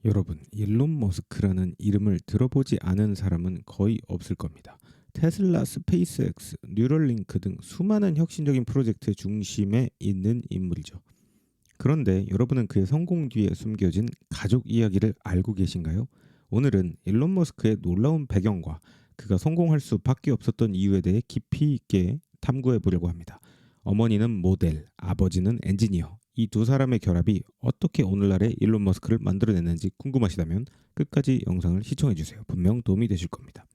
여러분, 일론 머스크라는 이름을 들어보지 않은 사람은 거의 없을 겁니다. 테슬라, 스페이스X, 뉴럴링크 등 수많은 혁신적인 프로젝트의 중심에 있는 인물이죠. 그런데 여러분은 그의 성공 뒤에 숨겨진 가족 이야기를 알고 계신가요? 오늘은 일론 머스크의 놀라운 배경과 그가 성공할 수밖에 없었던 이유에 대해 깊이 있게 탐구해 보려고 합니다. 어머니는 모델, 아버지는 엔지니어. 이 두 사람의 결합이 어떻게 오늘날의 일론 머스크를 만들어냈는지 궁금하시다면 끝까지 영상을 시청해 주세요. 분명 도움이 되실 겁니다.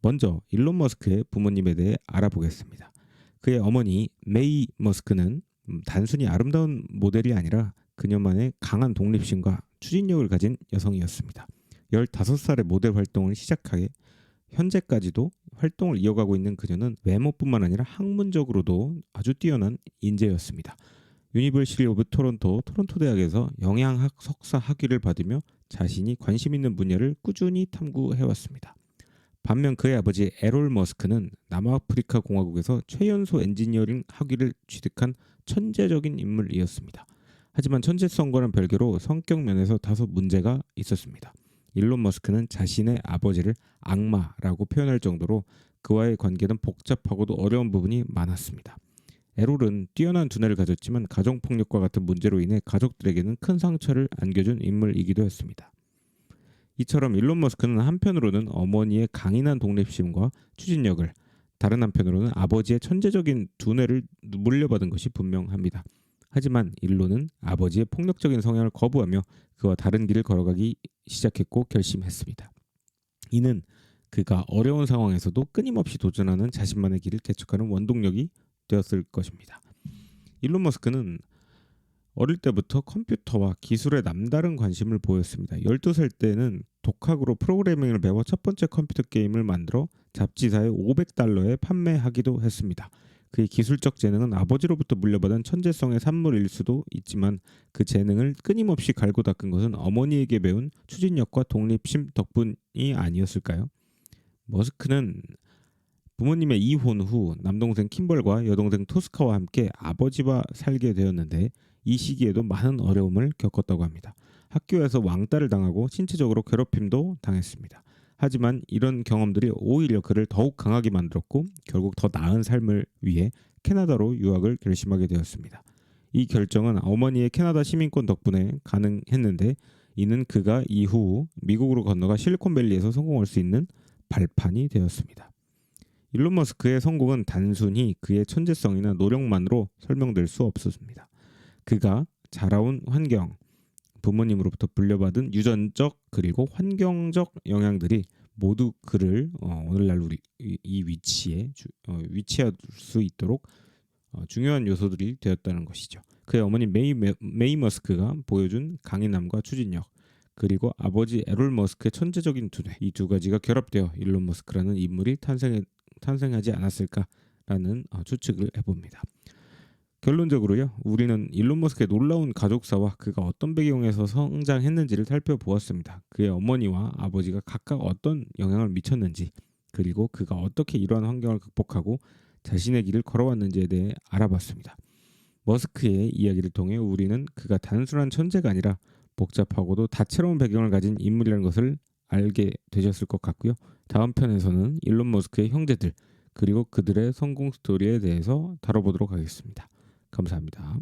먼저 일론 머스크의 부모님에 대해 알아보겠습니다. 그의 어머니 메이 머스크는 단순히 아름다운 모델이 아니라 그녀만의 강한 독립심과 추진력을 가진 여성이었습니다. 15살에 모델 활동을 시작하게 현재까지도 활동을 이어가고 있는 그녀는 외모뿐만 아니라 학문적으로도 아주 뛰어난 인재였습니다. 유니버시티 오브 토론토 대학에서 영양학 석사 학위를 받으며 자신이 관심 있는 분야를 꾸준히 탐구해왔습니다. 반면 그의 아버지 에롤 머스크는 남아프리카 공화국에서 최연소 엔지니어링 학위를 취득한 천재적인 인물이었습니다. 하지만 천재성과는 별개로 성격 면에서 다소 문제가 있었습니다. 일론 머스크는 자신의 아버지를 악마라고 표현할 정도로 그와의 관계는 복잡하고도 어려운 부분이 많았습니다. 에롤은 뛰어난 두뇌를 가졌지만 가정폭력과 같은 문제로 인해 가족들에게는 큰 상처를 안겨준 인물이기도 했습니다. 이처럼 일론 머스크는 한편으로는 어머니의 강인한 독립심과 추진력을, 다른 한편으로는 아버지의 천재적인 두뇌를 물려받은 것이 분명합니다. 하지만 일론은 아버지의 폭력적인 성향을 거부하며 그와 다른 길을 걸어가기 시작했고 결심했습니다. 이는 그가 어려운 상황에서도 끊임없이 도전하는 자신만의 길을 개척하는 원동력이 되었을 것입니다. 일론 머스크는 어릴 때부터 컴퓨터와 기술에 남다른 관심을 보였습니다. 12살 때는 독학으로 프로그래밍을 배워 첫 번째 컴퓨터 게임을 만들어 잡지사에 $500에 판매하기도 했습니다. 그의 기술적 재능은 아버지로부터 물려받은 천재성의 산물일 수도 있지만 그 재능을 끊임없이 갈고 닦은 것은 어머니에게 배운 추진력과 독립심 덕분이 아니었을까요? 머스크는 부모님의 이혼 후 남동생 킴벌과 여동생 토스카와 함께 아버지와 살게 되었는데 이 시기에도 많은 어려움을 겪었다고 합니다. 학교에서 왕따를 당하고 신체적으로 괴롭힘도 당했습니다. 하지만 이런 경험들이 오히려 그를 더욱 강하게 만들었고 결국 더 나은 삶을 위해 캐나다로 유학을 결심하게 되었습니다. 이 결정은 어머니의 캐나다 시민권 덕분에 가능했는데 이는 그가 이후 미국으로 건너가 실리콘밸리에서 성공할 수 있는 발판이 되었습니다. 일론 머스크의 성공은 단순히 그의 천재성이나 노력만으로 설명될 수 없었습니다. 그가 자라온 환경, 부모님으로부터 물려받은 유전적 그리고 환경적 영향들이 모두 그를 오늘날 우리 이 위치에 위치할 수 있도록 중요한 요소들이 되었다는 것이죠. 그의 어머니 메이 머스크가 보여준 강인함과 추진력, 그리고 아버지 에롤 머스크의 천재적인 두뇌, 이 두 가지가 결합되어 일론 머스크라는 인물이 탄생하지 않았을까라는 추측을 해봅니다. 결론적으로요, 우리는 일론 머스크의 놀라운 가족사와 그가 어떤 배경에서 성장했는지를 살펴보았습니다. 그의 어머니와 아버지가 각각 어떤 영향을 미쳤는지, 그리고 그가 어떻게 이러한 환경을 극복하고 자신의 길을 걸어왔는지에 대해 알아봤습니다. 머스크의 이야기를 통해 우리는 그가 단순한 천재가 아니라 복잡하고도 다채로운 배경을 가진 인물이라는 것을 알게 되셨을 것 같고요. 다음 편에서는 일론 머스크의 형제들, 그리고 그들의 성공 스토리에 대해서 다뤄보도록 하겠습니다. 감사합니다.